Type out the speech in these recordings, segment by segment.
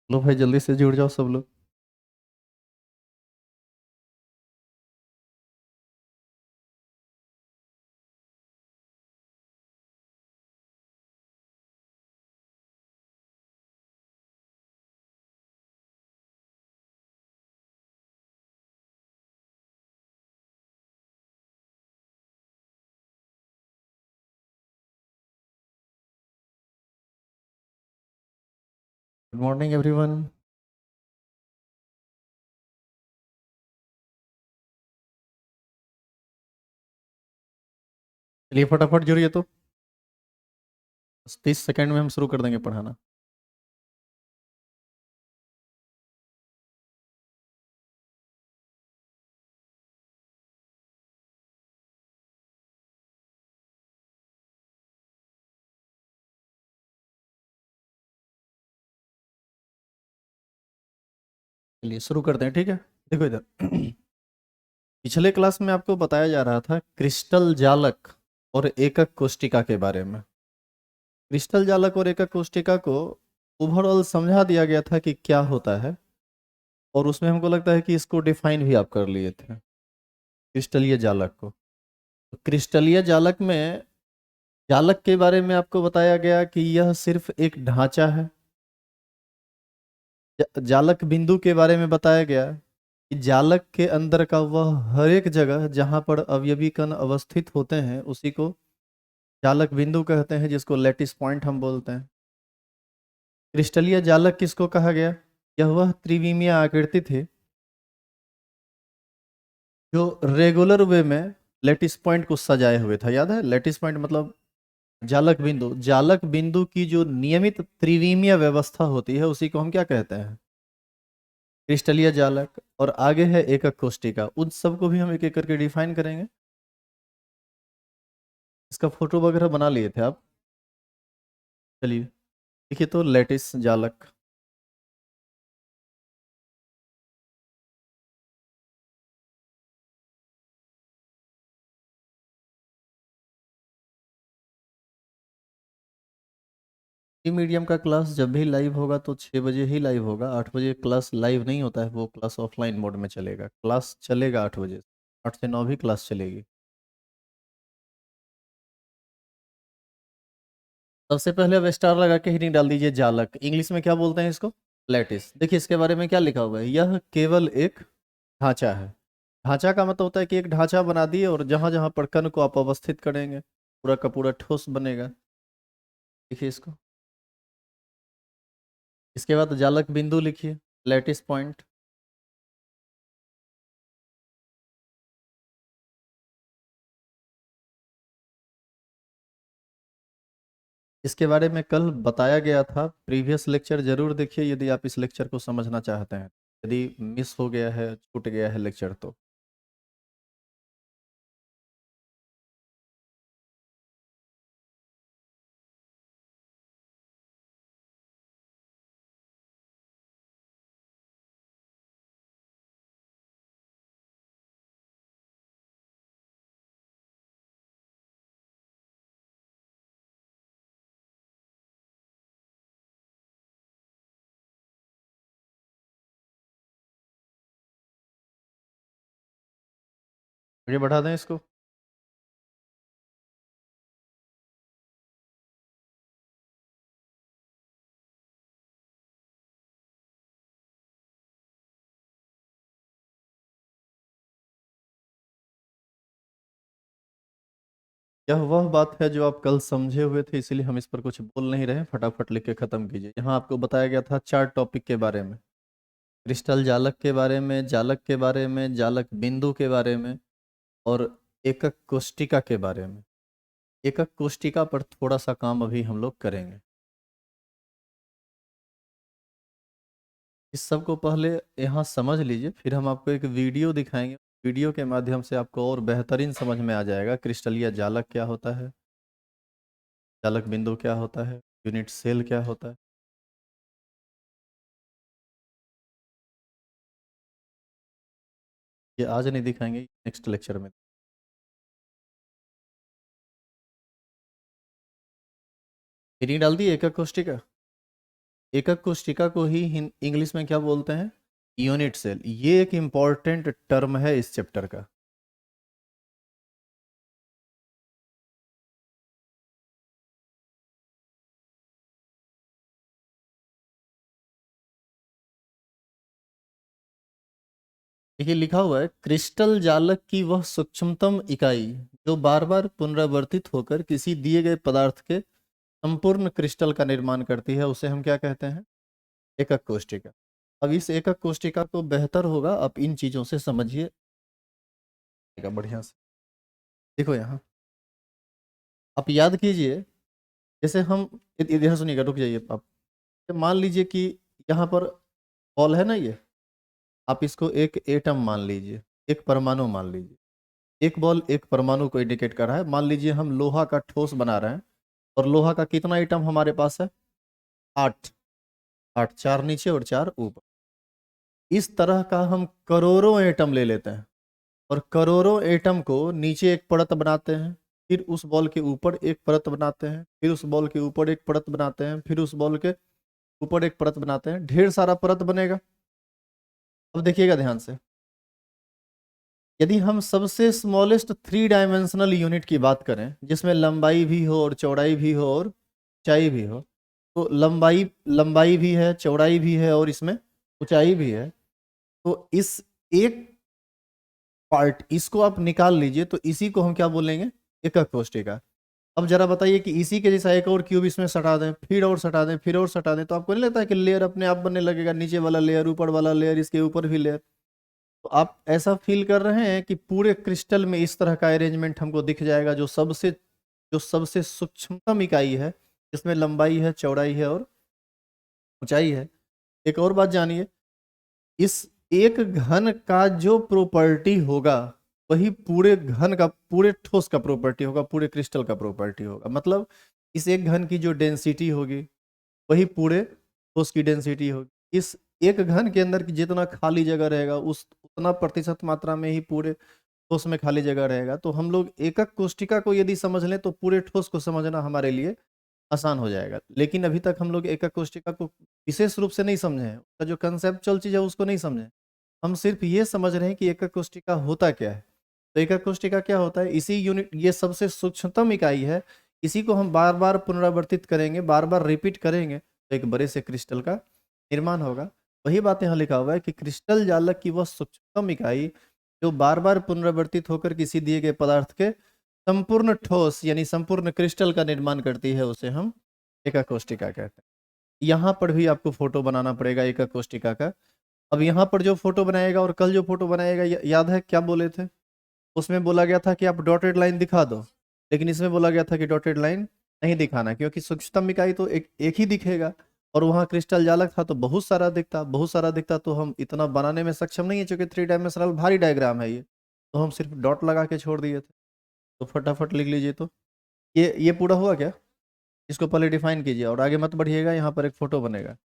लो भाई, जल्दी से जुड़ जाओ सब लोग। Good morning everyone. चलिए फटाफट जुड़िए तो। बस 30 सेकंड में हम शुरू कर देंगे पढ़ाना। चलिए शुरू करते हैं, ठीक है। देखो इधर पिछले क्लास में आपको बताया जा रहा था क्रिस्टल जालक और एकक कोष्टिका के बारे में। क्रिस्टल जालक और एकक कोष्टिका को ओवरऑल समझा दिया गया था कि क्या होता है, और उसमें हमको लगता है कि इसको डिफाइन भी आप कर लिए थे, क्रिस्टलीय जालक को। तो क्रिस्टलीय जालक में जालक के बारे में आपको बताया गया कि यह सिर्फ एक ढांचा है। जालक बिंदु के बारे में बताया गया कि जालक के अंदर का वह हर एक जगह जहां पर अवयवी कण अवस्थित होते हैं उसी को जालक बिंदु कहते हैं, जिसको लैटिस पॉइंट हम बोलते हैं। क्रिस्टलीय जालक किसको कहा गया? यह वह त्रिविमीय आकृति थी जो रेगुलर वे में लैटिस पॉइंट को सजाए हुए था। याद है, लैटिस पॉइंट मतलब जालक बिंदु। जालक बिंदु की जो नियमित त्रिविमीय व्यवस्था होती है उसी को हम क्या कहते हैं? क्रिस्टलीय जालक। और आगे है एकक कोष्टिका। उन सबको भी हम एक एक करके डिफाइन करेंगे। इसका फोटो वगैरह बना लिए थे आप? चलिए देखिए तो लैटिस जालक। ई मीडियम का क्लास जब भी लाइव होगा तो 6 बजे ही लाइव होगा। 8 बजे क्लास लाइव नहीं होता है, वो क्लास ऑफलाइन मोड में चलेगा। क्लास चलेगा 8 बजे, 8 से 9 भी क्लास चलेगी। सबसे पहले अब स्टार लगा के हेडिंग डाल दीजिए जालक। इंग्लिश में क्या बोलते हैं इसको? लैटिस। देखिए इसके बारे में क्या लिखा हुआ है, यह केवल एक ढांचा है। ढांचा का मतलब होता है कि एक ढांचा बना दिए और जहां जहां पर कण को आप अवस्थित करेंगे पूरा का पूरा ठोस बनेगा। देखिए इसको। इसके बाद जालक बिंदु लिखिए, लैटिस पॉइंट। इसके बारे में कल बताया गया था, प्रीवियस लेक्चर जरूर देखिए यदि आप इस लेक्चर को समझना चाहते हैं। यदि मिस हो गया है, छूट गया है लेक्चर तो। आगे बढ़ा दें इसको। यह वह बात है जो आप कल समझे हुए थे, इसीलिए हम इस पर कुछ बोल नहीं रहे। फटाफट लिख के खत्म कीजिए। यहाँ आपको बताया गया था 4 टॉपिक के बारे में। क्रिस्टल जालक के बारे में, जालक के बारे में, जालक बिंदु के बारे में, और एकक कोष्टिका के बारे में। एकक कोष्टिका पर थोड़ा सा काम अभी हम लोग करेंगे। इस सब को पहले यहाँ समझ लीजिए, फिर हम आपको एक वीडियो दिखाएंगे। वीडियो के माध्यम से आपको और बेहतरीन समझ में आ जाएगा क्रिस्टलीय जालक क्या होता है, जालक बिंदु क्या होता है, यूनिट सेल क्या होता है। ये आज नहीं दिखाएंगे, नेक्स्ट लेक्चर में। हेडिंग डाल दी एकक कोष्टिका। एकक कोशिका को ही इंग्लिश में क्या बोलते हैं? Unit cell. ये एक इंपॉर्टेंट टर्म है इस चैप्टर का। देखिए लिखा हुआ है, क्रिस्टल जालक की वह सूक्ष्मतम इकाई जो बार बार पुनरावर्तित होकर किसी दिए गए पदार्थ के संपूर्ण क्रिस्टल का निर्माण करती है, उसे हम क्या कहते हैं? एकक कोशिका। अब इस एकक कोशिका को बेहतर होगा आप इन चीजों से समझिए बढ़िया से। देखो यहाँ आप याद कीजिए, जैसे हम इधर सुनिएगा, रुक जाइए आप। मान लीजिए कि यहाँ पर बॉल है ना, ये आप इसको एक एटम मान लीजिए, एक परमाणु मान लीजिए। एक बॉल एक परमाणु को इंडिकेट कर रहा है। मान लीजिए हम लोहा का ठोस बना रहे हैं, और लोहा का कितना एटम हमारे पास है? 8। 8, 4 नीचे और 4 ऊपर। इस तरह का हम करोड़ों एटम ले लेते हैं, और करोड़ों एटम को नीचे एक परत बनाते हैं, फिर उस बॉल के ऊपर एक परत बनाते हैं, फिर उस बॉल के ऊपर एक परत बनाते हैं, फिर उस बॉल के ऊपर एक परत बनाते हैं। ढेर सारा परत बनेगा। अब देखिएगा ध्यान से, यदि हम सबसे स्मॉलेस्ट 3 डायमेंशनल यूनिट की बात करें, जिसमें लंबाई भी हो और चौड़ाई भी हो और ऊंचाई भी हो, तो लंबाई लंबाई भी है, चौड़ाई भी है, और इसमें ऊंचाई भी है। तो इस एक पार्ट, इसको आप निकाल लीजिए, तो इसी को हम क्या बोलेंगे? एकक कोशिका। अब जरा बताइए कि इसी के जैसा एक और क्यूब इसमें सटा दें, फिर और सटा दें, फिर और सटा दें, तो आपको नहीं लगता है कि लेयर अपने आप बनने लगेगा? नीचे वाला लेयर, ऊपर वाला लेयर, इसके ऊपर भी लेयर। तो आप ऐसा फील कर रहे हैं कि पूरे क्रिस्टल में इस तरह का अरेंजमेंट हमको दिख जाएगा, जो सबसे सूक्ष्मतम इकाई है, जिसमें लंबाई है, चौड़ाई है और ऊंचाई है। एक और बात जानिए, इस एक घन का जो प्रॉपर्टी होगा, वही पूरे घन का, पूरे ठोस का प्रॉपर्टी होगा, पूरे क्रिस्टल का प्रॉपर्टी होगा। मतलब इस एक घन की जो डेंसिटी होगी, वही पूरे ठोस की डेंसिटी होगी। इस एक घन के अंदर की जितना खाली जगह रहेगा, उस उतना प्रतिशत मात्रा में ही पूरे ठोस में खाली जगह रहेगा। तो हम लोग एकक कोशिका को यदि समझ लें, तो पूरे ठोस को समझना हमारे लिए आसान हो जाएगा। लेकिन अभी तक हम लोग एकक कोशिका को विशेष रूप से नहीं समझे हैं, उसका जो कंसेप्चुअल चीज़ है उसको नहीं समझे। हम सिर्फ ये समझ रहे हैं कि एकक कोशिका होता क्या है। तो एकक कोशिका क्या होता है? इसी यूनिट, ये सबसे सूक्ष्मतम इकाई है। इसी को हम बार बार पुनरावर्तित करेंगे, बार बार रिपीट करेंगे, तो एक बड़े से क्रिस्टल का निर्माण होगा। वही बात यहाँ लिखा हुआ है कि क्रिस्टल जालक की वह सूक्ष्मतम इकाई जो बार बार पुनरावर्तित होकर किसी दिए गए पदार्थ के संपूर्ण ठोस यानी संपूर्ण क्रिस्टल का निर्माण करती है, उसे हम एकक कोशिका कहते हैं। यहाँ पर भी आपको फोटो बनाना पड़ेगा एकक कोशिका का। अब यहाँ पर जो फोटो बनाएगा और कल जो फोटो बनाएगा, याद है क्या बोले थे? उसमें बोला गया था कि आप डॉटेड लाइन दिखा दो, लेकिन इसमें बोला गया था कि डॉटेड लाइन नहीं दिखाना, क्योंकि सूक्ष्मतम इकाई तो एक ही दिखेगा, और वहाँ क्रिस्टल जालक था तो बहुत सारा दिखता, बहुत सारा दिखता। तो हम इतना बनाने में सक्षम नहीं है, चूंकि 3 डायमेंशनल भारी डायग्राम है ये, तो हम सिर्फ डॉट लगा के छोड़ दिए थे। तो फटाफट लिख लीजिए। तो ये पूरा हुआ क्या? इसको पहले डिफाइन कीजिए और आगे मत बढ़िएगा, यहाँ पर एक फोटो बनेगा।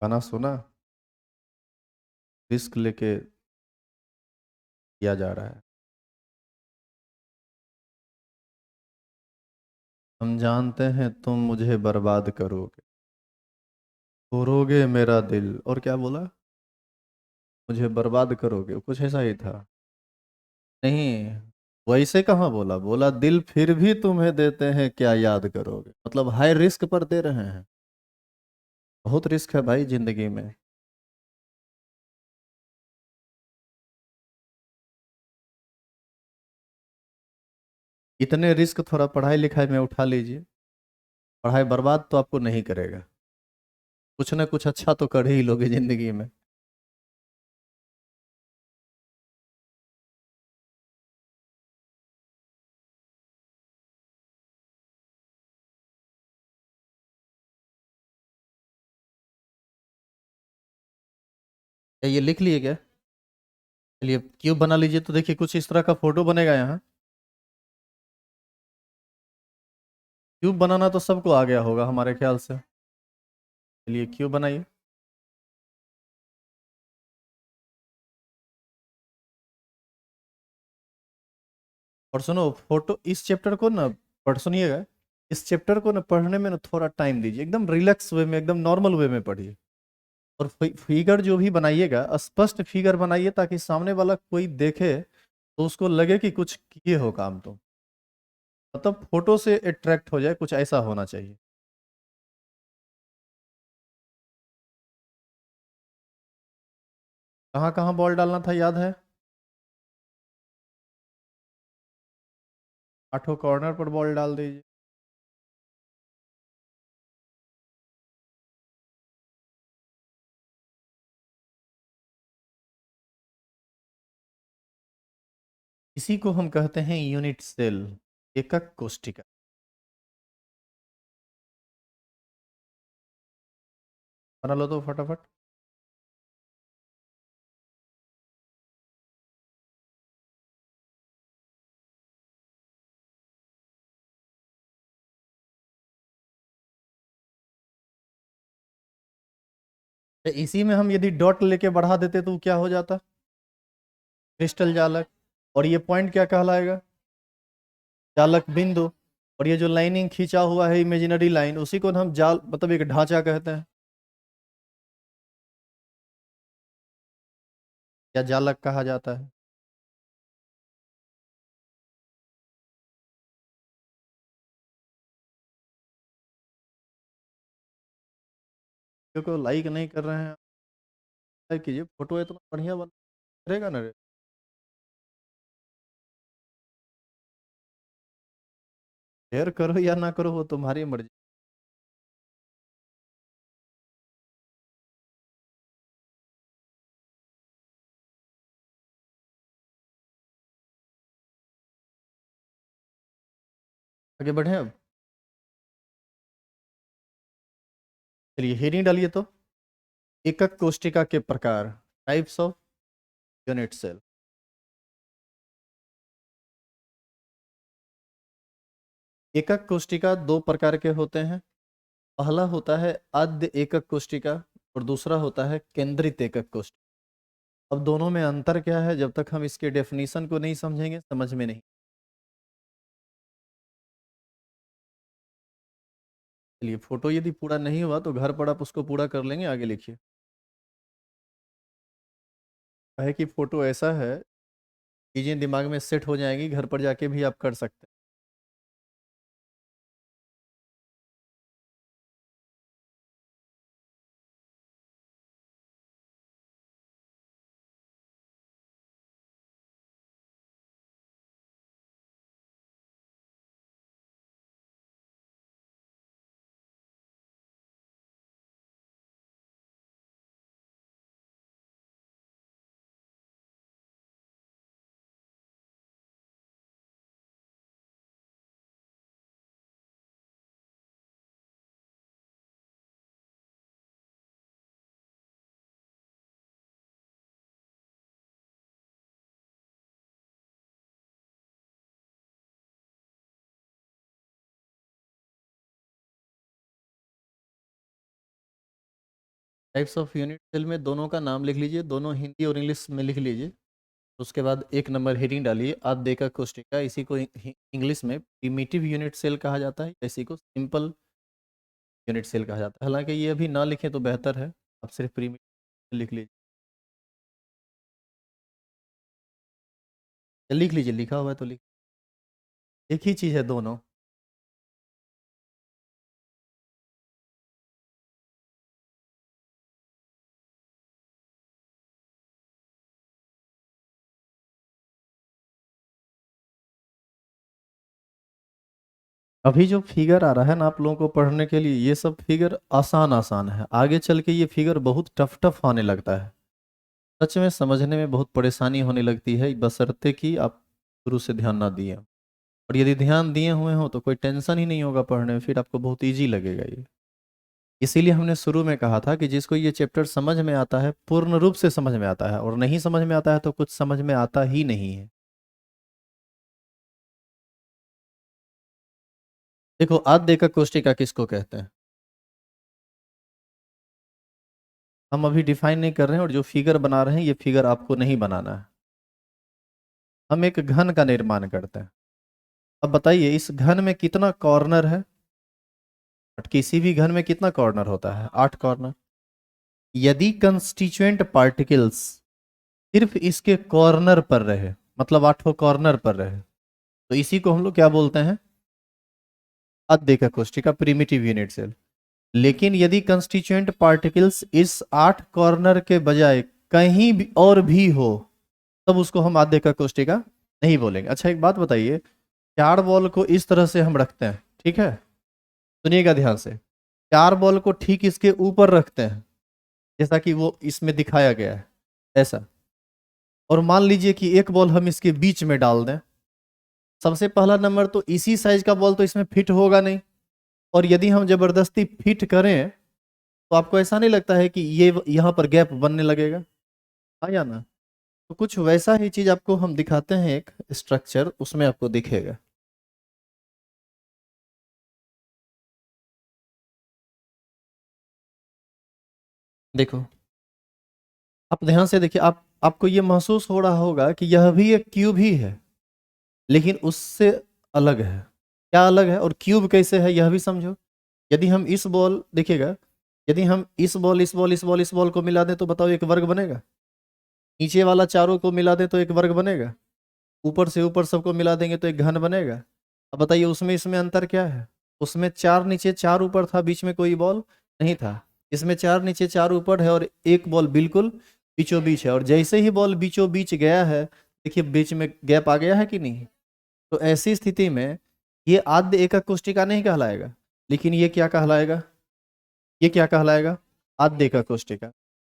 गाना सुना? रिस्क लेके किया जा रहा है। हम जानते हैं तुम मुझे बर्बाद करोगे, तोड़ोगे मेरा दिल, और क्या बोला? मुझे बर्बाद करोगे, कुछ ऐसा ही था। नहीं, वैसे कहाँ बोला? बोला दिल फिर भी तुम्हें देते हैं, क्या याद करोगे। मतलब हाई रिस्क पर दे रहे हैं। बहुत रिस्क है भाई जिंदगी में। इतने रिस्क थोड़ा पढ़ाई लिखाई में उठा लीजिए। पढ़ाई बर्बाद तो आपको नहीं करेगा, कुछ ना कुछ अच्छा तो कर ही लोगे जिंदगी में। क्या ये लिख लिए क्या? चलिए क्यूब बना लीजिए, तो देखिए कुछ इस तरह का फोटो बनेगा यहाँ। क्यूब बनाना तो सबको आ गया होगा हमारे ख्याल से। चलिए क्यूब बनाइए। और सुनो, फोटो इस चैप्टर को ना पढ़ सुनिएगा, इस चैप्टर को ना पढ़ने में ना थोड़ा टाइम दीजिए, एकदम रिलैक्स वे में, एकदम नॉर्मल वे में पढ़िए। और फिगर जो भी बनाइएगा स्पष्ट फिगर बनाइए, ताकि सामने वाला कोई देखे तो उसको लगे कि कुछ किए हो काम, तो मतलब फोटो से अट्रैक्ट हो जाए, कुछ ऐसा होना चाहिए। कहाँ कहाँ बॉल डालना था याद है? 8 कॉर्नर पर बॉल डाल दीजिए। इसी को हम कहते हैं यूनिट सेल, एकक कोशिका। बना लो तो फटाफट। तो इसी में हम यदि डॉट लेके बढ़ा देते तो क्या हो जाता? क्रिस्टल जालक। और ये पॉइंट क्या कहलाएगा? जालक बिंदु। और ये जो लाइनिंग खींचा हुआ है इमेजिनरी लाइन, उसी को हम जाल मतलब एक ढांचा कहते हैं, या जालक कहा जाता है। क्योंकि लाइक नहीं कर रहे हैं, लाइक कीजिए, फोटो इतना बढ़िया बन करेगा ना रे। शेयर करो या ना करो वो तुम्हारी मर्जी। आगे बढ़े अब। चलिए हेडिंग डालिए तो, एकक कोशिका के प्रकार, टाइप्स ऑफ यूनिट सेल। एकक कोशिका दो प्रकार के होते हैं। पहला होता है आद्य एकक कोशिका, और दूसरा होता है केंद्रित एकक कोशिका। अब दोनों में अंतर क्या है, जब तक हम इसके डेफिनेशन को नहीं समझेंगे समझ में नहीं। चलिए फोटो यदि पूरा नहीं हुआ तो घर पर आप उसको पूरा कर लेंगे, आगे लिखिए। है कि फोटो ऐसा है, चीजें दिमाग में सेट हो जाएंगी, घर पर जाके भी आप कर सकते हैं। टाइप्स ऑफ यूनिट सेल में दोनों का नाम लिख लीजिए, दोनों हिंदी और इंग्लिश में लिख लीजिए। उसके बाद एक नंबर हेडिंग डालिए, आद्य एकक कोशिका। इसी को इंग्लिश में प्रिमिटिव यूनिट सेल कहा जाता है, इसी को सिंपल यूनिट सेल कहा जाता है। हालांकि ये अभी ना लिखें तो बेहतर है, आप सिर्फ प्रीमियम लिख लीजिए। या लिख लीजिए, लिखा हुआ है तो लिख, एक ही चीज़ है दोनों। अभी जो फिगर आ रहा है ना आप लोगों को पढ़ने के लिए, ये सब फिगर आसान आसान है, आगे चल के ये फिगर बहुत टफ टफ आने लगता है। सच में समझने में बहुत परेशानी होने लगती है, बशर्ते कि आप शुरू से ध्यान ना दिए। और यदि ध्यान दिए हुए हो तो कोई टेंशन ही नहीं होगा पढ़ने में, फिर आपको बहुत इजी लगेगा ये। इसीलिए हमने शुरू में कहा था कि जिसको ये चैप्टर समझ में आता है पूर्ण रूप से समझ में आता है, और नहीं समझ में आता है तो कुछ समझ में आता ही नहीं है। देखो, आद्य एकक कोष्टिका किसको कहते हैं हम अभी डिफाइन नहीं कर रहे हैं, और जो फिगर बना रहे हैं ये फिगर आपको नहीं बनाना है। हम एक घन का निर्माण करते हैं। अब बताइए इस घन में कितना कॉर्नर है। किसी भी घन में कितना कॉर्नर होता है? 8 कॉर्नर। यदि कंस्टिट्यूएंट पार्टिकल्स सिर्फ इसके कॉर्नर पर रहे, मतलब 8 कॉर्नर पर रहे, तो इसी को हम लोग क्या बोलते हैं? आद्य एकक कोष्टिका, प्रिमिटिव यूनिट सेल। लेकिन यदि कंस्टिट्यूएंट पार्टिकल्स इस 8 कॉर्नर के बजाय कहीं भी और भी हो, तब उसको हम आद्य एकक कोष्टिका नहीं बोलेंगे। अच्छा एक बात बताइए, 4 बॉल को इस तरह से हम रखते हैं, ठीक है, सुनिएगा ध्यान से। 4 बॉल को ठीक इसके ऊपर रखते हैं, जैसा कि वो इसमें दिखाया गया है ऐसा। और मान लीजिए कि एक बॉल हम इसके बीच में डाल दें। सबसे पहला नंबर तो इसी साइज का बॉल तो इसमें फिट होगा नहीं, और यदि हम जबरदस्ती फिट करें तो आपको ऐसा नहीं लगता है कि ये यहाँ पर गैप बनने लगेगा? हाँ या ना? तो कुछ वैसा ही चीज आपको हम दिखाते हैं, एक स्ट्रक्चर उसमें आपको दिखेगा। देखो, आप ध्यान से देखिए, आपको ये महसूस हो रहा होगा कि यह भी एक क्यूब ही है, लेकिन उससे अलग है। क्या अलग है और क्यूब कैसे है यह भी समझो। यदि हम इस बॉल देखिएगा, यदि हम इस बॉल को मिला दें तो बताओ एक वर्ग बनेगा? नीचे वाला चारों को मिला दें तो एक वर्ग बनेगा? ऊपर से ऊपर सबको मिला देंगे तो एक घन बनेगा? अब बताइए उसमें इसमें अंतर क्या है? उसमें 4 नीचे 4 ऊपर था, बीच में कोई बॉल नहीं था। इसमें 4 नीचे 4 ऊपर है और एक बॉल बिल्कुल बीचों बीच है, और जैसे ही बॉल बीचों बीच गया है, देखिए बीच में गैप आ गया है कि नहीं? तो ऐसी स्थिति में ये आद्य एकक कोष्टिका नहीं कहलाएगा, लेकिन ये क्या कहलाएगा? ये क्या कहलाएगा? आद्य एकक कोष्टिका।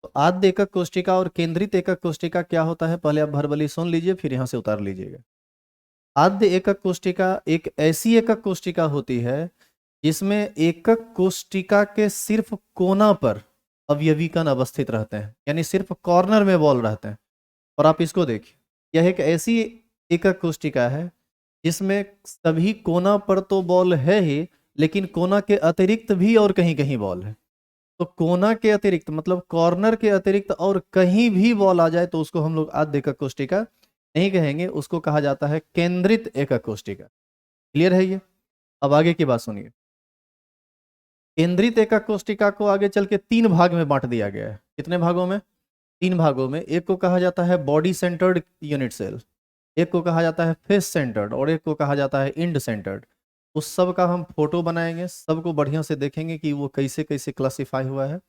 तो आद्य एकक कोष्टिका और केंद्रित एकक कोष्टिका क्या होता है, पहले आप भरबली सुन लीजिए फिर यहां से उतार लीजिएगा। आद्य एकक कोष्टिका एक ऐसी एकक कोष्टिका होती है जिसमें एकक कोष्टिका के सिर्फ कोना पर अवयवी कण अवस्थित रहते हैं, यानी सिर्फ कॉर्नर में बॉल रहते हैं। और आप इसको देखिए, यह एक ऐसी एकक कोष्टिका है जिसमें सभी कोना पर तो बॉल है ही, लेकिन कोना के अतिरिक्त भी और कहीं कहीं बॉल है। तो कोना के अतिरिक्त मतलब कॉर्नर के अतिरिक्त और कहीं भी बॉल आ जाए तो उसको हम लोग आद्य एकक कोष्टिका नहीं कहेंगे, उसको कहा जाता है केंद्रित एकक कोष्टिका। क्लियर है ये? अब आगे की बात सुनिए। केंद्रित एकक कोष्टिका को आगे चल के 3 भाग में बांट दिया गया है। कितने भागों में? 3 भागों में। एक को कहा जाता है बॉडी सेंटर्ड यूनिट सेल, एक को कहा जाता है फेस सेंटर्ड, और एक को कहा जाता है इंड सेंटर्ड। उस सब का हम फोटो बनाएंगे, सबको बढ़िया से देखेंगे कि वो कैसे कैसे क्लासिफाई हुआ है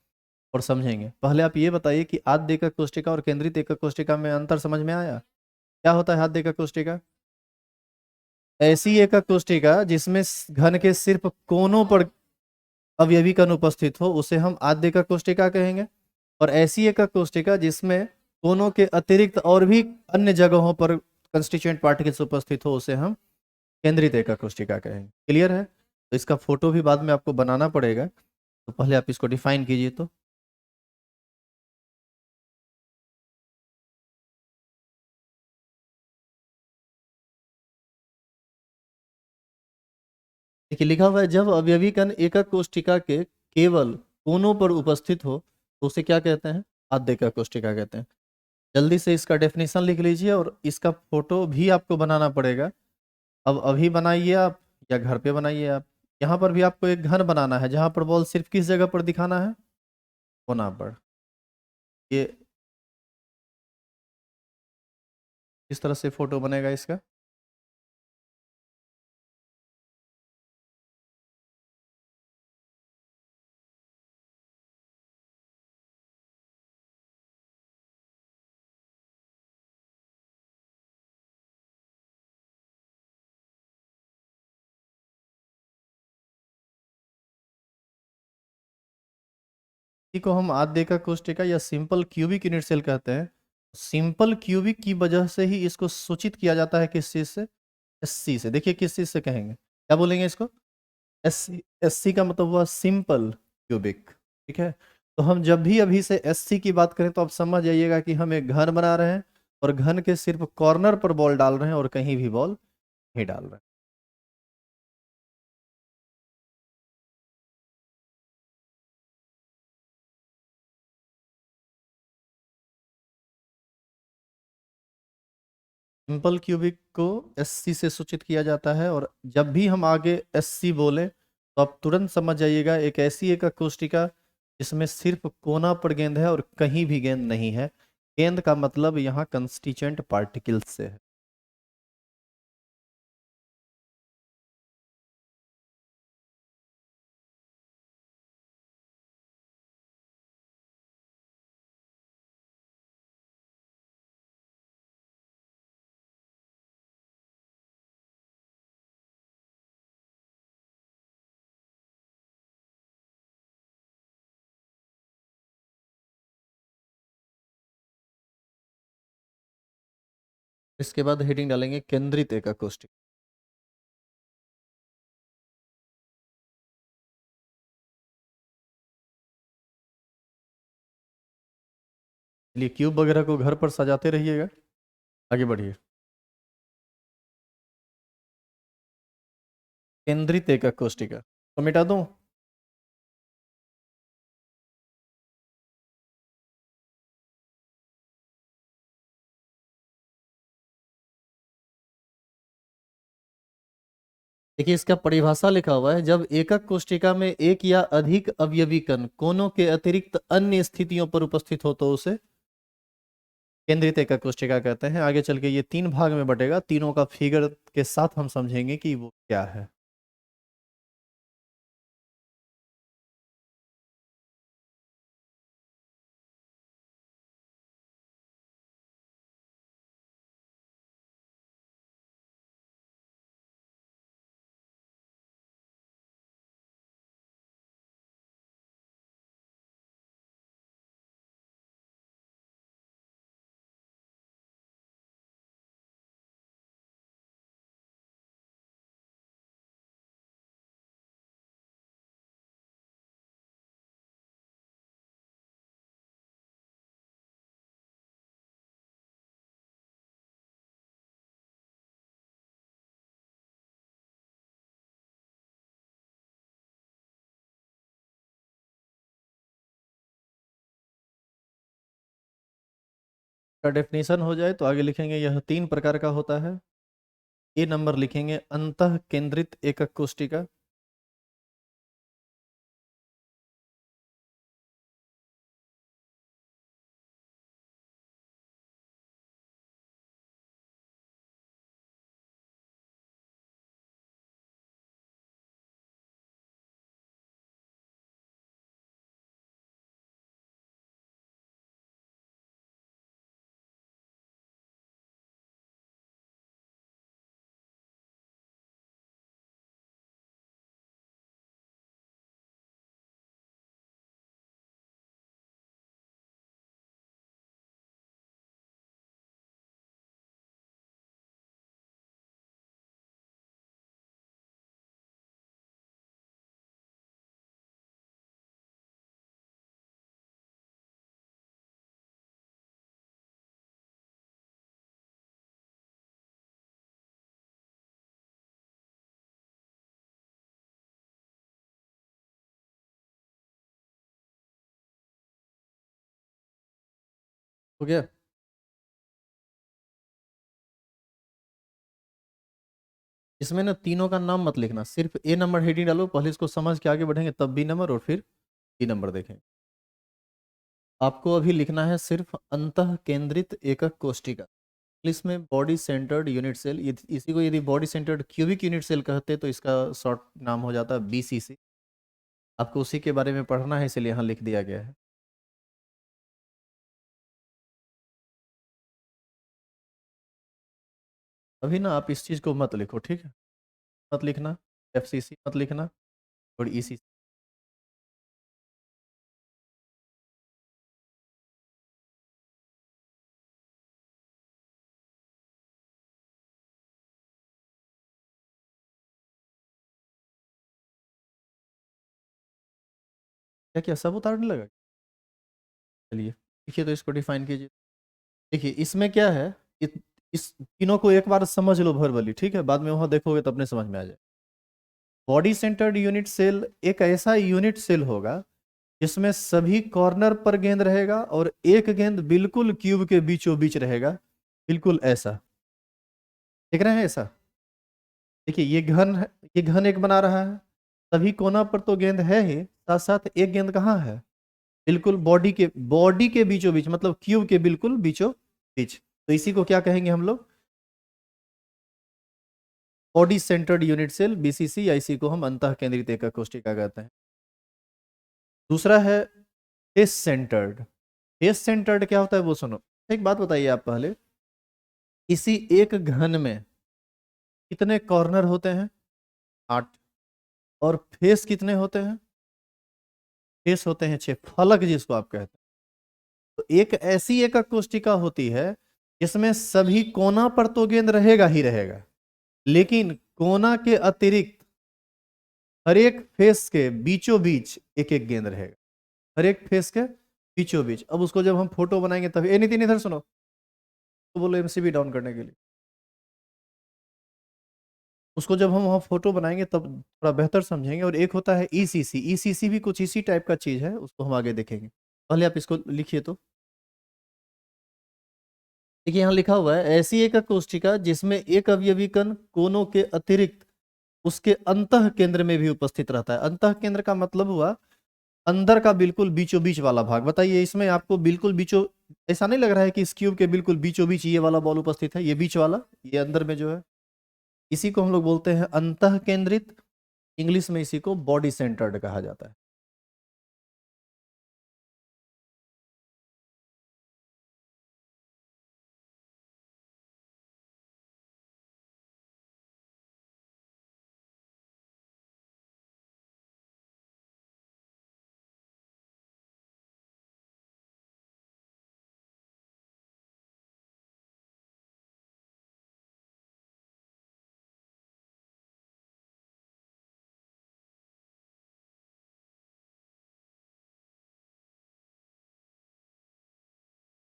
और समझेंगे। पहले आप ये बताइए कि आद्य एकक कोष्टिका और केंद्रित एकक कोष्टिका में अंतर समझ में आया? क्या होता है आद्य एकक कोष्टिका? ऐसी एकक कोष्टिका जिसमें घन के सिर्फ कोनों पर अवयवी कण उपस्थित हो उसे हम आद्य एकक कोष्टिका कहेंगे, और ऐसी एकक कोष्टिका जिसमें कोनों के अतिरिक्त और भी अन्य जगहों पर कंस्टिट्यूएंट पार्टिकल्स उपस्थित हो उसे हम केंद्रित एकक कोष्टिका कहेंगे। क्लियर है? तो इसका फोटो भी बाद में आपको बनाना पड़ेगा, तो पहले आप इसको डिफाइन कीजिए। तो देखिए लिखा हुआ है, जब अवयवी कण एकक कोष्टिका के केवल कोनों पर उपस्थित हो तो उसे क्या कहते हैं? आद्य एकक कोष्टिका कहते हैं। जल्दी से इसका डेफिनेशन लिख लीजिए, और इसका फोटो भी आपको बनाना पड़ेगा। अब अभी बनाइए आप या घर पे बनाइए आप। यहाँ पर भी आपको एक घन बनाना है जहां पर बॉल सिर्फ किस जगह पर दिखाना है? कोना पर। ये किस तरह से फोटो बनेगा इसका? इसी को हम आद्य एकक कोष्टिका या सिंपल क्यूबिक यूनिट सेल कहते हैं। सिंपल क्यूबिक की वजह से ही इसको सूचित किया जाता है किस चीज से? एससी से। देखिए किस चीज से कहेंगे, क्या बोलेंगे इसको? एससी। एससी का मतलब हुआ सिंपल क्यूबिक। ठीक है, तो हम जब भी अभी से एससी की बात करें तो आप समझ जाइएगा कि हम एक घन बना रहे हैं और घन के सिर्फ कॉर्नर पर बॉल डाल रहे हैं और कहीं भी बॉल नहीं डाल रहे हैं। सिंपल क्यूबिक को एससी से सूचित किया जाता है, और जब भी हम आगे एससी बोले तो आप तुरंत समझ जाइएगा एक ऐसी एक कोष्टिका जिसमें सिर्फ कोना पर गेंद है और कहीं भी गेंद नहीं है। गेंद का मतलब यहाँ कंस्टिट्यूएंट पार्टिकल्स से है। इसके बाद हेडिंग डालेंगे केंद्रित एकक कोष्टिका। चलिए, क्यूब वगैरह को घर पर सजाते रहिएगा, आगे बढ़िए। केंद्रित एकक कोष्टिका तो मिटा दूं। देखिए, इसका परिभाषा लिखा हुआ है, जब एकक कोष्टिका में एक या अधिक अवयवी कण कोनों के अतिरिक्त अन्य स्थितियों पर उपस्थित हो तो उसे केंद्रित एकक कोष्टिका कहते हैं। आगे चल के ये तीन भाग में बटेगा, तीनों का फिगर के साथ हम समझेंगे कि वो क्या है। का डेफिनेशन हो जाए तो आगे लिखेंगे यह तीन प्रकार का होता है। ए नंबर लिखेंगे अंतः केंद्रित एकक कोष्टिका। हो गया। इसमें ना तीनों का नाम मत लिखना, सिर्फ ए नंबर हेडिंग डालो, पहले इसको समझ के आगे बढ़ेंगे तब बी नंबर और फिर सी नंबर देखें। आपको अभी लिखना है सिर्फ अंतः केंद्रित एकक कोष्टिका। इंग्लिश में बॉडी सेंटर्ड यूनिट सेल, इसी को यदि body centred cubic unit cell कहते तो इसका शॉर्ट नाम हो जाता है बीसीसी। आपको उसी के बारे में पढ़ना है, इसलिए यहाँ लिख दिया गया है। अभी ना आप इस चीज़ को मत लिखो, ठीक है, मत लिखना, एफसीसी मत लिखना और ईसी। क्या क्या सब उतारने लगा? चलिए देखिए, तो इसको डिफाइन कीजिए। देखिए इसमें क्या है, इत, इस तीनों को एक बार समझ लो भरवली, ठीक है, बाद में वहां देखोगे तो अपने समझ में आ जाए। बॉडी सेंटर्ड यूनिट सेल एक ऐसा यूनिट सेल होगा जिसमें सभी कॉर्नर पर गेंद रहेगा और एक गेंद बिल्कुल क्यूब के बीचों बीच रहेगा, बिल्कुल ऐसा। देख रहे हैं ऐसा? देखिए ये घन है, ये घन एक बना रहा है, सभी कोना पर तो गेंद है ही, साथ साथ एक गेंद कहाँ है, बिल्कुल बॉडी के बीचों बीच, मतलब क्यूब के बिल्कुल बीचों बीच। तो इसी को क्या कहेंगे हम लोग? Body centred unit cell, BCC, या इसी को हम अंतः केंद्रित एकक कोशिका कहते हैं। दूसरा है फेस सेंटर्ड। फेस सेंटर्ड क्या होता है वो सुनो। एक बात बताइए आप पहले, इसी एक घन में कितने कॉर्नर होते हैं? 8। और फेस कितने होते हैं? फेस होते हैं 6, फलक जिसको आप कहते हैं। तो एक ऐसी एकक कोशिका होती है जिसमें सभी कोना पर तो गेंद रहेगा ही रहेगा, लेकिन कोना के अतिरिक्त हर एक फेस के बीचों बीच एक एक गेंद रहेगा, हर एक फेस के बीचों बीच। अब उसको जब हम फोटो बनाएंगे तब, ए नितिन इधर सुनो, तो बोलो एमसीबी डाउन करने के लिए। उसको जब हम वहाँ फोटो बनाएंगे तब थोड़ा बेहतर समझेंगे। और एक होता है ईसीसी, ईसीसी भी कुछ इसी टाइप का चीज है, उसको हम आगे देखेंगे। पहले आप इसको लिखिए। तो देखिए यहाँ लिखा हुआ है, ऐसी एक कोशिका जिसमें एक अवयवी कण कोनों के अतिरिक्त उसके अंतः केंद्र में भी उपस्थित रहता है। अंतः केंद्र का मतलब हुआ अंदर का बिल्कुल बीचों बीच वाला भाग। बताइए इसमें आपको बिल्कुल बीचों, ऐसा नहीं लग रहा है कि इस क्यूब के बिल्कुल बीचों बीच ये वाला बॉल उपस्थित है, ये बीच वाला, ये अंदर में जो है, इसी को हम लोग बोलते हैं अंतः केंद्रित। इंग्लिश में इसी को बॉडी सेंटर्ड कहा जाता है।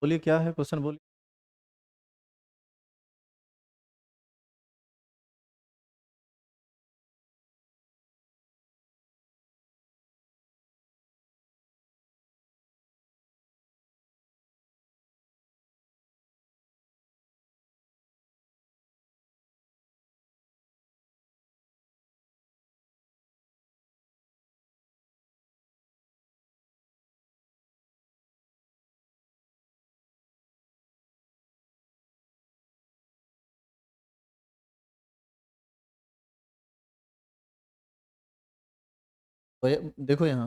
बोलिए क्या है क्वेश्चन, बोलिए। तो देखो यहाँ,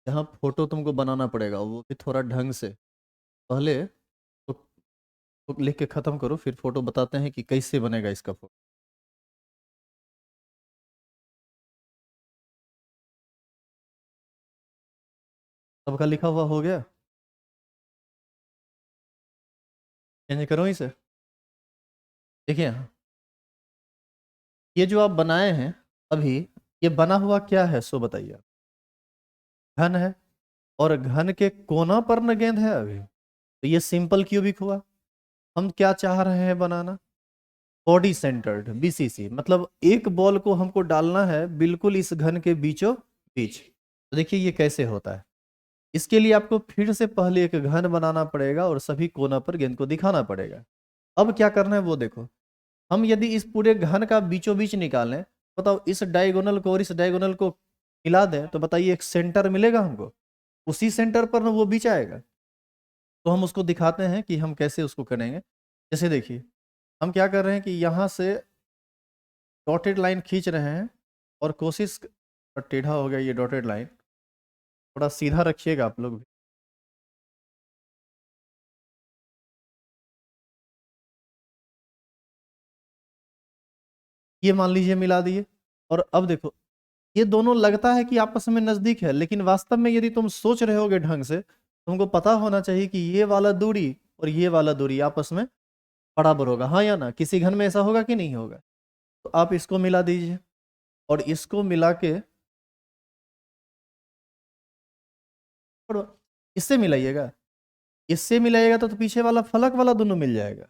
यहाँ फोटो तुमको बनाना पड़ेगा, वो भी थोड़ा ढंग से। पहले तो लिख के खत्म करो, फिर फोटो बताते हैं कि कैसे बनेगा इसका फोटो। सबका लिखा हुआ हो गया? चेंज करो इसे। देखिए यहाँ, ये जो आप बनाए हैं अभी, ये बना हुआ क्या है सो बताइए आप। घन है, और घन के कोना पर न गेंद है अभी, तो ये सिंपल क्यूबिक हुआ। हम क्या चाह रहे हैं बनाना? बॉडी सेंटर्ड, बीसीसी, मतलब एक बॉल को हमको डालना है बिल्कुल इस घन के बीचों बीच। तो देखिए ये कैसे होता है। इसके लिए आपको फिर से पहले एक घन बनाना पड़ेगा और सभी कोना पर गेंद को दिखाना पड़ेगा। अब क्या करना है वो देखो। हम यदि इस पूरे घन का बीचों बीच निकालें, बताओ इस डायगोनल को और इस डायगोनल को मिला दें, तो बताइए एक सेंटर मिलेगा हमको, उसी सेंटर पर ना वो बीच आएगा। तो हम उसको दिखाते हैं कि हम कैसे उसको करेंगे। जैसे देखिए, हम क्या कर रहे हैं कि यहाँ से डॉटेड लाइन खींच रहे हैं, और कोशिश, टेढ़ा हो गया ये डॉटेड लाइन, थोड़ा सीधा रखिएगा आप लोग भी। ये मान लीजिए मिला दिए। और अब देखो, ये दोनों लगता है कि आपस में नजदीक है, लेकिन वास्तव में यदि तुम सोच रहे होगे ढंग से, तुमको पता होना चाहिए कि ये वाला दूरी और ये वाला दूरी आपस में बराबर होगा, हाँ या ना? किसी घन में ऐसा होगा कि नहीं होगा? तो आप इसको मिला दीजिए, और इसको मिला के और इससे मिलाइएगा, इससे मिलाइएगा तो पीछे वाला फलक वाला दोनों मिल जाएगा।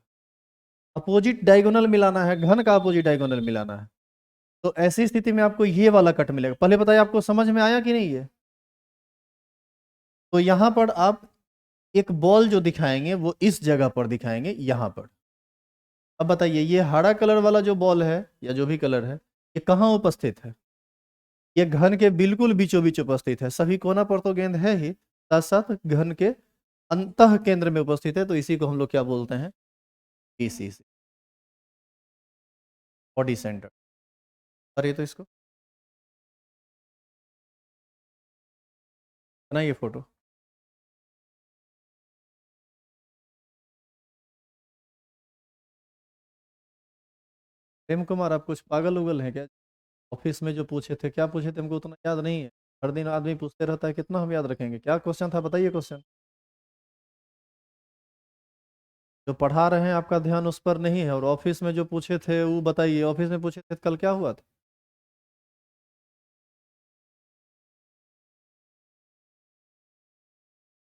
अपोजिट डायगोनल मिलाना है, घन का अपोजिट डायगोनल मिलाना है, तो ऐसी स्थिति में आपको ये वाला कट मिलेगा। पहले बताइए आपको समझ में आया कि नहीं है? तो यहां पर आप एक बॉल जो दिखाएंगे वो इस जगह पर दिखाएंगे, यहां पर। अब बताइए ये हरा कलर वाला जो बॉल है या जो भी कलर है, ये कहाँ उपस्थित है? ये घन के बिल्कुल बीचों बीच उपस्थित है। सभी कोना पर तो गेंद है ही, साथ साथ घन के अंतः केंद्र में उपस्थित है, तो इसी को हम लोग क्या बोलते हैं? PCC, body centre. अरे तो इसको बनाइए फोटो। प्रेम कुमार, आप कुछ पागल उगल हैं क्या? ऑफिस में जो पूछे थे, क्या पूछे थे हमको उतना याद नहीं है। हर दिन आदमी पूछते रहता है, कितना हम याद रखेंगे? क्या क्वेश्चन था बताइए क्वेश्चन। जो पढ़ा रहे हैं आपका ध्यान उस पर नहीं है, और ऑफिस में जो पूछे थे वो बताइए। ऑफिस में पूछे थे कल क्या हुआ था?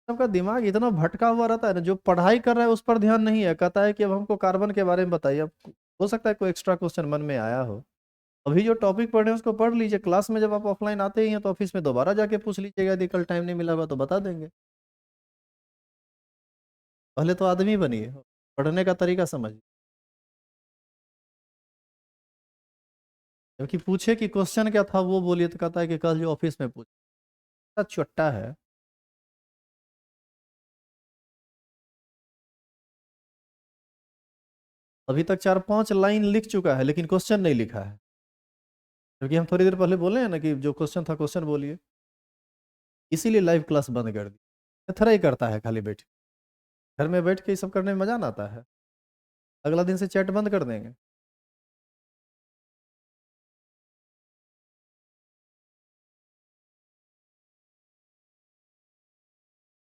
सबका दिमाग इतना भटका हुआ रहता है ना, जो पढ़ाई कर रहा है उस पर ध्यान नहीं है। कहता है कि अब हमको कार्बन के बारे में बताइए। अब हो सकता है कोई एक्स्ट्रा क्वेश्चन मन में आया हो। अभी जो टॉपिक पढ़ रहे हैं उसको पढ़ लीजिए। क्लास में जब आप ऑफलाइन आते ही हैं तो ऑफिस में दोबारा जाके पूछ लीजिएगा, यदि कल टाइम नहीं मिला होगा तो बता देंगे। पहले तो आदमी बनिए, पढ़ने का तरीका समझिए। क्योंकि पूछे कि क्वेश्चन क्या था वो बोलिए, तो कहता है कि कल जो ऑफिस में पूछा। चुट्टा है। अभी तक 4-5 लाइन लिख चुका है लेकिन क्वेश्चन नहीं लिखा है। क्योंकि हम थोड़ी देर पहले बोले हैं ना कि जो क्वेश्चन था क्वेश्चन बोलिए। इसीलिए लाइव क्लास बंद कर दी। थोड़ा ही करता है खाली बैठ। घर में बैठ के ये सब करने में मजा ना आता है। अगला दिन से चैट बंद कर देंगे।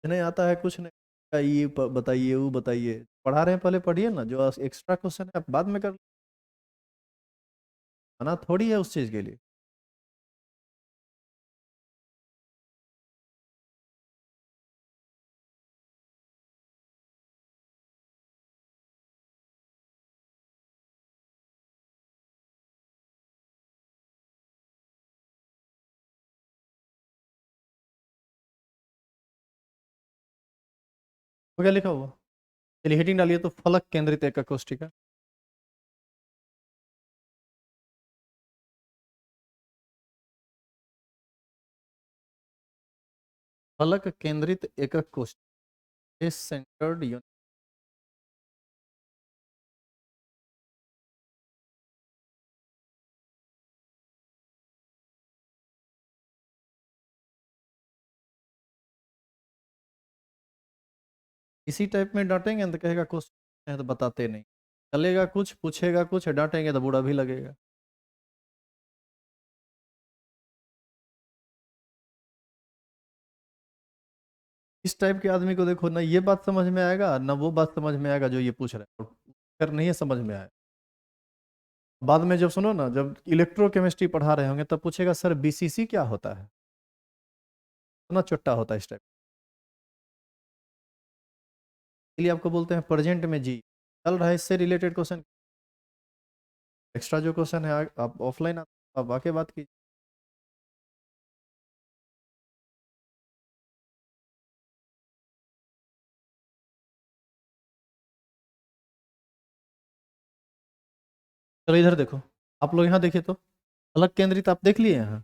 नहीं आता है कुछ नहीं का, ये बताइए वो बताइए। पढ़ा रहे हैं पहले पढ़िए ना, जो एक्स्ट्रा क्वेश्चन है आप बाद में कर। मना थोड़ी है उस चीज के लिए। वो क्या लिखा हुआ? चलिए हेडिंग डालिए तो, फलक केंद्रित एकक कोष्टिका। फलक केंद्रित एकक कोष्टिका, सेंटर्ड यूनिट। इसी टाइप में डांटेंगे तो कहेगा क्वेश्चन है तो बताते नहीं। चलेगा कुछ, पूछेगा कुछ, डांटेंगे तो बुरा भी लगेगा। इस टाइप के आदमी को देखो ना, ये बात समझ में आएगा ना वो बात समझ में आएगा जो ये पूछ रहा है, और फिर नहीं है समझ में आए। बाद में जब सुनो ना, जब इलेक्ट्रोकेमिस्ट्री पढ़ा रहे होंगे तब पूछेगा सर बीसीसी क्या होता है। इतना चुट्टा होता है इस टाइप। इसलिए आपको बोलते हैं प्रेजेंट में जी चल रहा है, इससे रिलेटेड क्वेश्चन। एक्स्ट्रा जो क्वेश्चन है आप ऑफलाइन आप आके बात कीजिए। चलो इधर देखो, आप लोग यहाँ देखिए तो, अलग केंद्रित आप देख लिए यहाँ।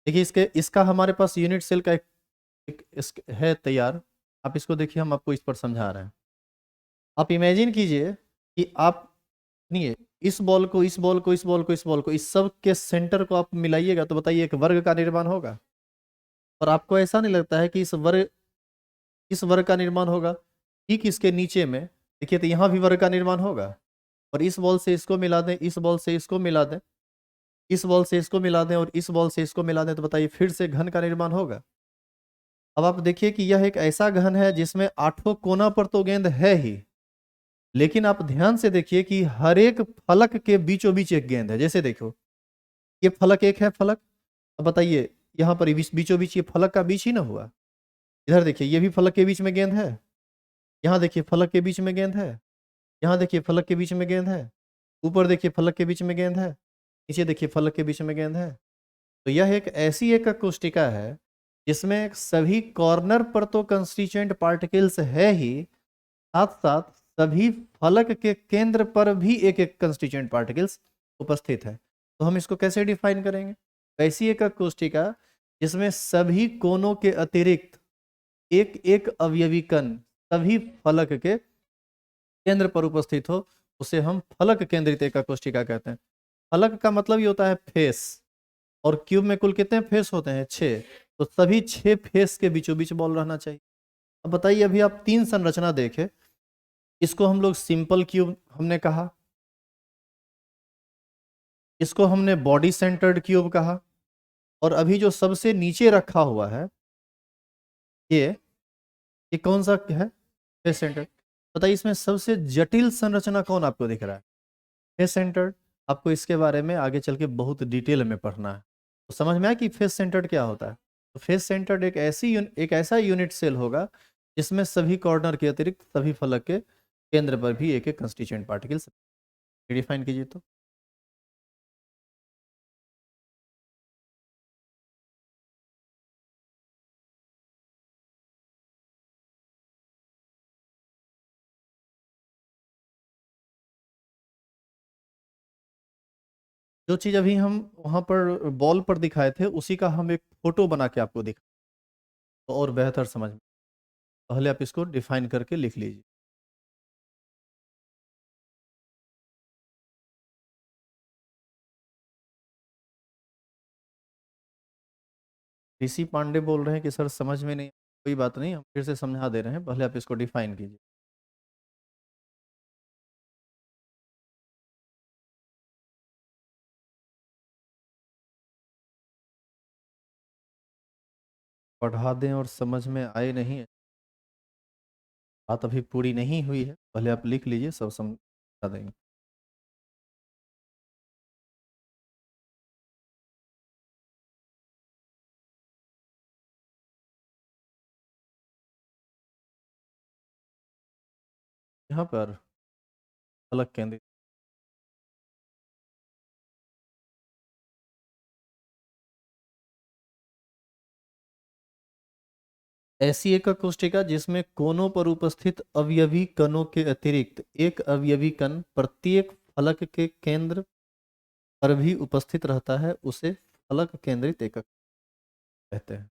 देखिए इसके इसका हमारे पास यूनिट सेल का एक है तैयार। आप इसको देखिए, हम आपको इस पर समझा रहे हैं। आप इमेजिन कीजिए कि आप, नहीं, इस बॉल को इस बॉल को इस बॉल को इस बॉल को, इस सब के सेंटर को आप मिलाइएगा तो बताइए एक वर्ग का निर्माण होगा। और आपको ऐसा नहीं लगता है कि इस वर्ग का निर्माण होगा? ठीक इसके नीचे में देखिए तो यहाँ भी वर्ग का निर्माण होगा। और इस बॉल से इसको मिला दें, इस बॉल से इसको मिला दें, इस बॉल से इसको मिला दें और इस बॉल से इसको मिला दें, तो बताइए फिर से घन का निर्माण होगा। अब आप देखिए कि यह एक ऐसा घन है जिसमें 8 कोना पर तो गेंद है ही, लेकिन आप ध्यान से देखिए कि हर एक फलक के बीचों बीच एक गेंद है। जैसे देखो ये फलक एक है फलक। अब बताइए यहाँ पर बीचों बीच ये फलक का बीच ही ना हुआ। इधर देखिए ये भी फलक के बीच में गेंद है, यहाँ देखिए फलक के बीच में गेंद है, यहाँ देखिए फलक के बीच में गेंद है, ऊपर देखिए फलक के बीच में गेंद है, नीचे देखिए फलक के बीच में गेंद है। तो यह एक ऐसी एक कोष्टिका है जिसमें सभी कॉर्नर पर तो कंस्टिट्यूएंट पार्टिकल्स है ही, साथ साथ सभी फलक के केंद्र पर भी एक एक कंस्टिट्यूएंट पार्टिकल्स उपस्थित है। तो हम इसको कैसे डिफाइन करेंगे? ऐसी एक कोष्टिका जिसमें सभी कोनों के अतिरिक्त एक एक अवयवी कण सभी फलक के केंद्र पर उपस्थित हो, उसे हम फलक केंद्रित एक कोष्टिका कहते हैं। फलक का मतलब ये होता है फेस, और क्यूब में कुल कितने फेस होते हैं? 6। तो सभी 6 फेस के बीचों बीच बॉल रहना चाहिए। अब बताइए, अभी आप 3 संरचना देखे, इसको हम लोग सिंपल क्यूब हमने कहा, इसको हमने बॉडी सेंटर्ड क्यूब कहा, और अभी जो सबसे नीचे रखा हुआ है ये कौन सा है? Face centred. बताइए इसमें सबसे जटिल संरचना कौन आपको दिख रहा है? Face centred. आपको इसके बारे में आगे चल के बहुत डिटेल में पढ़ना है, तो समझ में आया कि फेस सेंटर्ड क्या होता है। तो फेस सेंटर्ड एक ऐसा यूनिट सेल होगा जिसमें सभी कॉर्नर के अतिरिक्त सभी फलक के केंद्र पर भी एक एक कंस्टिट्यूएंट पार्टिकल्स। डिफाइन कीजिए तो। जो चीज अभी हम वहां पर बॉल पर दिखाए थे उसी का हम एक फोटो बना के आपको दिखा, तो और बेहतर समझ में। पहले आप इसको डिफाइन करके लिख लीजिए। ऋषि पांडे बोल रहे हैं कि सर समझ में नहीं। कोई बात नहीं, हम फिर से समझा दे रहे हैं, पहले आप इसको डिफाइन कीजिए। पढ़ा दें और समझ में आए नहीं, बात अभी पूरी नहीं हुई है, पहले आप लिख लीजिए, सब समझा देंगे। यहाँ पर अलग केंद्र, ऐसी एक कोष्टिका जिसमें कोनों पर उपस्थित अवयवी कणों के अतिरिक्त एक अवयवी कण प्रत्येक फलक के केंद्र पर भी उपस्थित रहता है, उसे फलक केंद्रित एकक कहते हैं।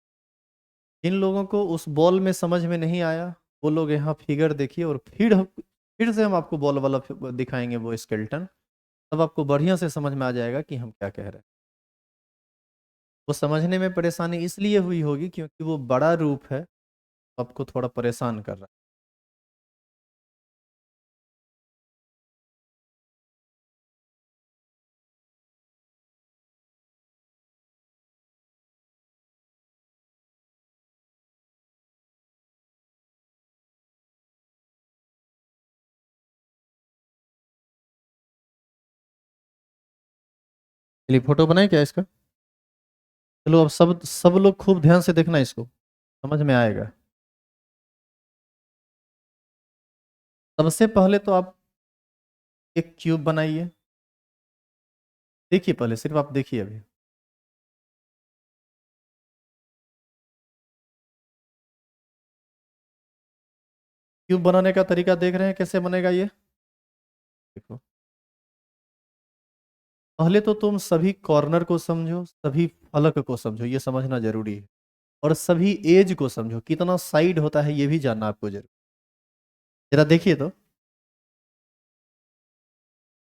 जिन लोगों को उस बॉल में समझ में नहीं आया, वो लोग यहाँ फिगर देखिए, और फिर से हम आपको बॉल वाला दिखाएंगे वो स्केल्टन, तब आपको बढ़िया से समझ में आ जाएगा कि हम क्या कह रहे हैं। वो समझने में परेशानी इसलिए हुई होगी क्योंकि वो बड़ा रूप है, आपको थोड़ा परेशान कर रहा है। चलिए फोटो बनाए क्या इसका? चलो अब सब सब लोग खूब ध्यान से देखना, इसको समझ में आएगा। सबसे पहले तो आप एक क्यूब बनाइए। देखिए पहले, सिर्फ आप देखिए अभी। क्यूब बनाने का तरीका देख रहे हैं कैसे बनेगा ये? देखो, पहले तो तुम सभी कॉर्नर को समझो, सभी फलक को समझो, ये समझना जरूरी है। और सभी एज को समझो, कितना साइड होता है ये भी जानना आपको जरूरी। जरा देखिए तो,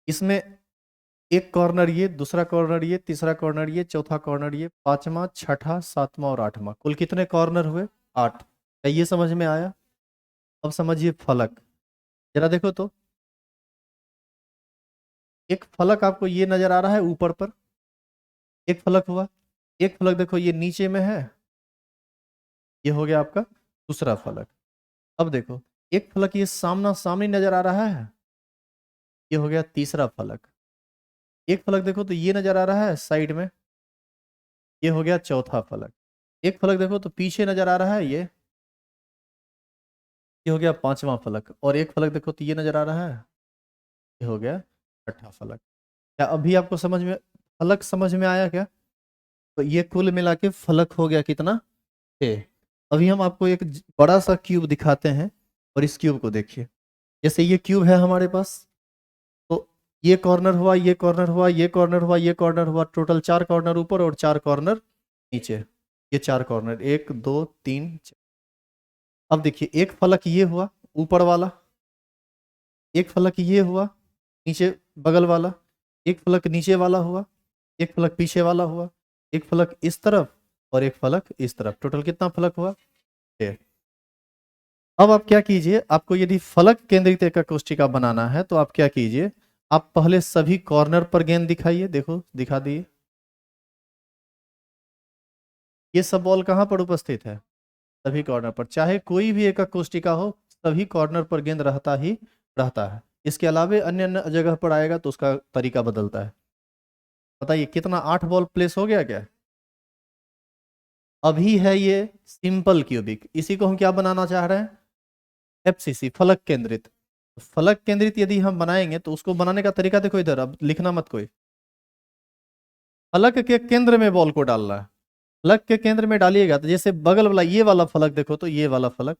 इसमें एक कॉर्नर ये, दूसरा कॉर्नर ये, तीसरा कॉर्नर ये, चौथा कॉर्नर ये, पांचवा, छठा, सातवां और आठवां, कुल कितने कॉर्नर हुए? 8। क्या ये समझ में आया? अब समझिए फलक। जरा देखो तो, एक फलक आपको ये नजर आ रहा है ऊपर पर, एक फलक हुआ। एक फलक देखो ये नीचे में है, ये हो गया आपका दूसरा फलक। अब देखो, एक फलक ये सामना सामने नजर आ रहा है, ये हो गया तीसरा फलक। एक फलक देखो तो ये नजर आ रहा है साइड में, ये हो गया चौथा फलक। एक फलक देखो तो पीछे नजर आ रहा है, ये ये हो गया पांचवा फलक, और एक फलक देखो तो ये नजर आ रहा है, ये हो गया छठा फलक। क्या अभी आपको समझ में, फलक समझ में आया क्या? तो ये कुल मिला के फलक हो गया कितना, 6। अभी हम आपको एक बड़ा सा क्यूब दिखाते हैं, और इस क्यूब को देखिए। जैसे ये क्यूब है हमारे पास, तो ये कॉर्नर हुआ, ये कॉर्नर हुआ, ये कॉर्नर हुआ, ये कॉर्नर हुआ, टोटल 4 कॉर्नर ऊपर और 4 कॉर्नर नीचे। ये 4 कॉर्नर, 1 2 3 4। अब देखिए एक फलक ये हुआ ऊपर वाला, एक फलक ये हुआ नीचे बगल वाला, एक फलक नीचे वाला हुआ, एक फलक पीछे वाला हुआ, एक फलक इस तरफ और एक फलक इस तरफ। टोटल कितना फलक हुआ, 6। अब आप क्या कीजिए, आपको यदि फलक केंद्रित एकक कोष्ठिका बनाना है तो आप क्या कीजिए, आप पहले सभी कॉर्नर पर गेंद दिखाइए। देखो दिखा दिए, ये सब बॉल कहाँ पर उपस्थित है, सभी कॉर्नर पर। चाहे कोई भी एकक कोष्ठिका हो, सभी कॉर्नर पर गेंद रहता ही रहता है। इसके अलावे अन्य अन्य जगह पर आएगा तो उसका तरीका बदलता है। बताइए कितना, 8 बॉल प्लेस हो गया क्या? अभी है ये सिंपल क्यूबिक, इसी को हम क्या बनाना चाह रहे हैं, एफसीसी, फलक केंद्रित। फलक केंद्रित यदि हम बनाएंगे तो उसको बनाने का तरीका देखो, इधर अब लिखना मत कोई। फलक के केंद्र में बॉल को डालना है, फलक के केंद्र में डालिएगा तो जैसे बगल वाला ये वाला फलक देखो, तो ये वाला फलक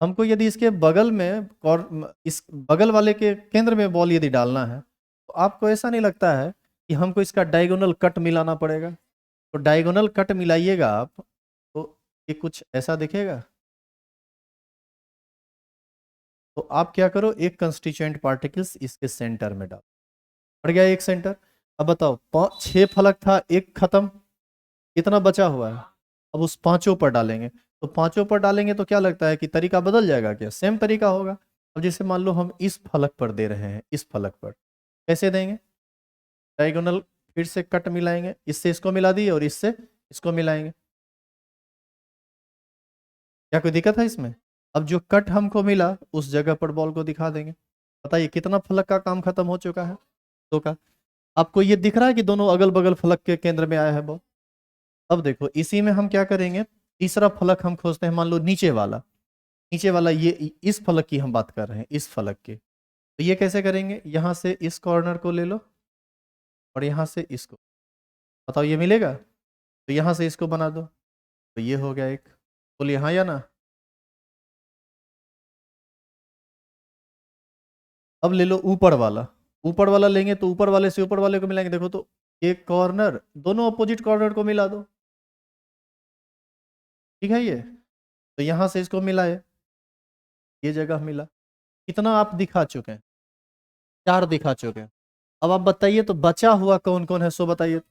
हमको यदि इसके बगल में इस बगल वाले के केंद्र में बॉल यदि डालना है, तो आपको ऐसा नहीं लगता है कि हमको इसका डायगोनल कट मिलाना पड़ेगा? तो डायगोनल कट मिलाइएगा आप, तो ये कुछ ऐसा दिखेगा। तो आप क्या करो, एक कंस्टिट्यूएंट पार्टिकल्स इसके सेंटर में डालो, पड़ गया एक सेंटर। अब बताओ 6 फलक था, एक खत्म, कितना बचा हुआ है? अब उस पांचों पर डालेंगे, तो पांचों पर डालेंगे तो क्या लगता है कि तरीका बदल जाएगा क्या? सेम तरीका होगा। अब जैसे मान लो हम इस फलक पर दे रहे हैं, इस फलक पर कैसे देंगे, डायगोनल फिर से कट मिलाएंगे, इससे इसको मिला दिए और इससे इसको मिलाएंगे। क्या कोई दिक्कत है इसमें? अब जो कट हमको मिला उस जगह पर बॉल को दिखा देंगे। बताइए कितना फलक का काम खत्म हो चुका है, दो का। आपको ये दिख रहा है कि दोनों अगल बगल फलक के केंद्र में आया है बॉल। अब देखो इसी में हम क्या करेंगे, तीसरा फलक हम खोजते हैं, मान लो नीचे वाला, नीचे वाला ये इस फलक की हम बात कर रहे हैं, इस फलक की। तो ये कैसे करेंगे, यहां से इस कॉर्नर को ले लो और यहां से इसको, बताओ ये मिलेगा? तो यहां से इसको बना दो, तो ये हो गया एक। बोलिए हाँ या ना। अब ले लो ऊपर वाला, ऊपर वाला लेंगे तो ऊपर वाले से ऊपर वाले को मिलाएंगे। देखो तो एक कॉर्नर, दोनों अपोजिट कॉर्नर को मिला दो, ठीक है ये। तो यहां से इसको मिलाए, ये जगह मिला। कितना आप दिखा चुके हैं, 4 दिखा चुके हैं। अब आप बताइए तो बचा हुआ कौन कौन है, सो बताइए।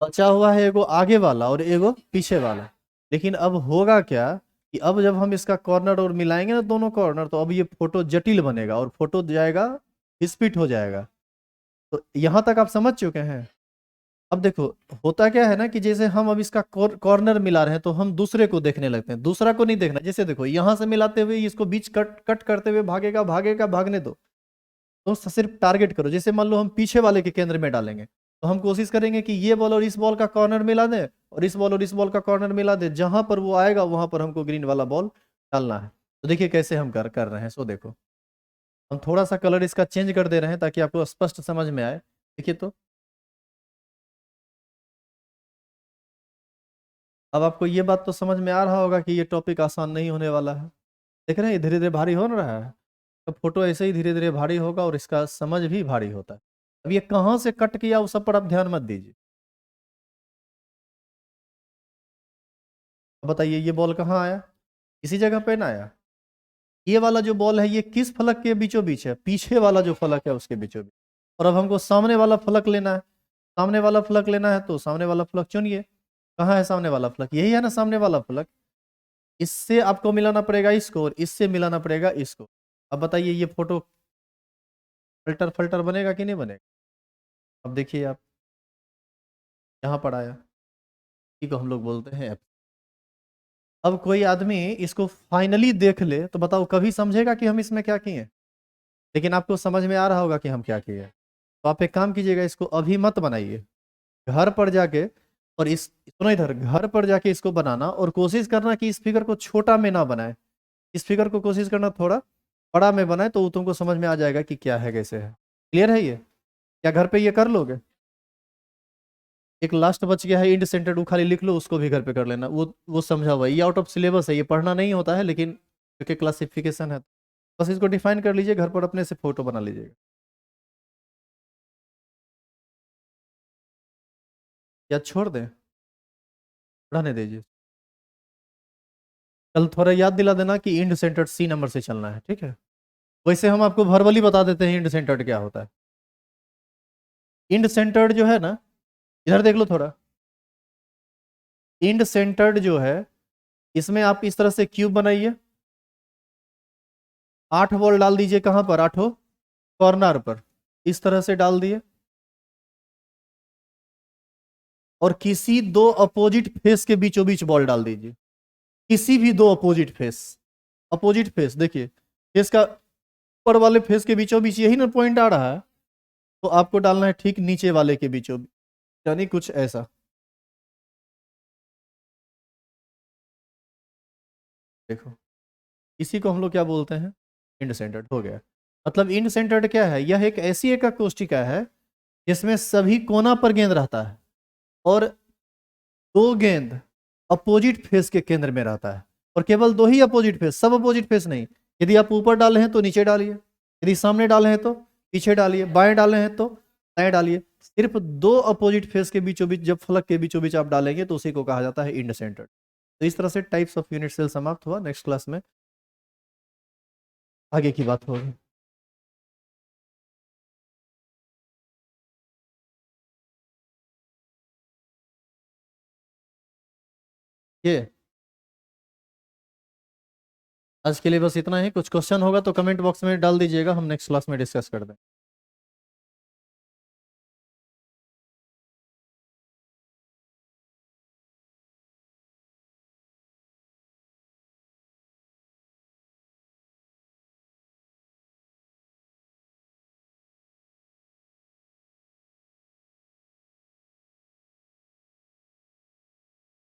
बचा हुआ है एगो आगे वाला और एगो पीछे वाला। लेकिन अब होगा क्या कि अब जब हम इसका कॉर्नर और मिलाएंगे ना दोनों कॉर्नर, तो अब ये फोटो जटिल बनेगा और फोटो जाएगा, स्पिट हो जाएगा। तो यहां तक आप समझ चुके हैं। अब देखो होता क्या है ना कि जैसे हम अब इसका कॉर्नर मिला रहे हैं तो हम दूसरे को देखने लगते हैं, दूसरा को नहीं देखना। जैसे देखो यहां से मिलाते हुए इसको बीच कट कट करते हुए भागेगा भागेगा, भागने दो। तो सिर्फ टारगेट करो। जैसे मान लो हम पीछे वाले के केंद्र में डालेंगे, तो हम कोशिश करेंगे कि ये बॉल और इस बॉल का कॉर्नर मिला दे, और इस बॉल और इस बॉल का कॉर्नर मिला दे। जहां पर वो आएगा वहां पर हमको ग्रीन वाला बॉल डालना है। तो देखिए कैसे हम कर कर रहे हैं, सो देखो हम थोड़ा सा कलर इसका चेंज कर दे रहे हैं ताकि आपको स्पष्ट समझ में आए। देखिए तो अब आपको ये बात तो समझ में आ रहा होगा कि ये टॉपिक आसान नहीं होने वाला है। देख रहे हैं धीरे धीरे भारी हो रहा है। तो फोटो ऐसे ही धीरे धीरे भारी होगा और इसका समझ भी भारी होता है। अब ये कहाँ से कट किया उस सब पर आप ध्यान मत दीजिए। अब बताइए ये बॉल कहाँ आया, इसी जगह पे ना आया। ये वाला जो बॉल है ये किस फलक के बीचों बीच है, पीछे वाला जो फलक है उसके बीचों बीच। और अब हमको सामने वाला फलक लेना है, सामने वाला फलक लेना है तो सामने वाला फलक चुनिए। कहाँ है सामने वाला फलक, यही है ना सामने वाला फलक। इससे आपको मिलाना पड़ेगा इसको और इससे मिलाना पड़ेगा इसको। अब बताइए ये फोटो फिल्टर फिल्टर बनेगा कि नहीं बनेगा? अब देखिए आप यहाँ पर आया, इसी को हम लोग बोलते हैं। अब कोई आदमी इसको फाइनली देख ले तो बताओ कभी समझेगा कि हम इसमें क्या किए। लेकिन आपको समझ में आ रहा होगा कि हम क्या किए। तो आप एक काम कीजिएगा, इसको अभी मत बनाइए, घर पर जाके, और इस सुनो इधर, घर पर जाके इसको बनाना और कोशिश करना कि इस फिगर को छोटा में ना बनाए। इस फिगर को कोशिश करना थोड़ा बड़ा में बनाए तो तुमको समझ में आ जाएगा कि क्या है कैसे है। क्लियर है ये? क्या घर पे ये कर लोगे? एक लास्ट बच गया है इंड सेंटर्ड, वो खाली लिख लो, उसको भी घर पे कर लेना, वो समझा हुआ है। ये आउट ऑफ सिलेबस है, ये पढ़ना नहीं होता है, लेकिन क्योंकि क्लासिफिकेशन है, बस इसको डिफाइन कर लीजिए, घर पर अपने से फोटो बना लीजिएगा। या छोड़ दें, पढ़ाने दीजिए। कल थोड़ा याद दिला देना कि इंड सेंटर्ड सी नंबर से चलना है, ठीक है? वैसे हम आपको वर्बली बता देते हैं इंड सेंटर्ड क्या होता है। इंड सेंटर्ड जो है ना, इधर देख लो थोड़ा। इंड सेंटर्ड जो है, इसमें आप इस तरह से क्यूब बनाइए, 8 बॉल डाल दीजिए, कहां पर? 8 कॉर्नर पर, इस तरह से डाल दिए, और किसी दो अपोजिट फेस के बीचों बीच बॉल डाल दीजिए। किसी भी दो अपोजिट फेस, अपोजिट फेस देखिए, फेस का ऊपर वाले फेस के बीचों बीच यही ना पॉइंट आ रहा है, तो आपको डालना है ठीक नीचे वाले के बीचों बीच, यानी कुछ ऐसा। देखो, इसी को हम लोग क्या बोलते हैं? इंड सेंटर्ड हो गया। मतलब इंड सेंटर्ड क्या है? यह एक ऐसी एक कोष्टिका है जिसमें सभी कोना पर गेंद रहता है, और दो गेंद अपोजिट फेस के केंद्र में रहता है, और केवल दो ही अपोजिट फेस, सब अपोजिट फेस नहीं। यदि आप ऊपर डाले हैं तो नीचे डालिए, यदि सामने डाले हैं तो पीछे डालिए, बाएं डाले हैं तो दाएं डालिए। सिर्फ दो अपोजिट फेस के बीचों बीच जब फलक के बीचों बीच आप डालेंगे तो उसी को कहा जाता है इंड सेंटर्ड। तो इस तरह से टाइप्स ऑफ यूनिट सेल समाप्त हुआ। नेक्स्ट क्लास में आगे की बात होगी। ये आज के लिए बस इतना ही। कुछ क्वेश्चन होगा तो कमेंट बॉक्स में डाल दीजिएगा, हम नेक्स्ट क्लास में डिस्कस कर दें।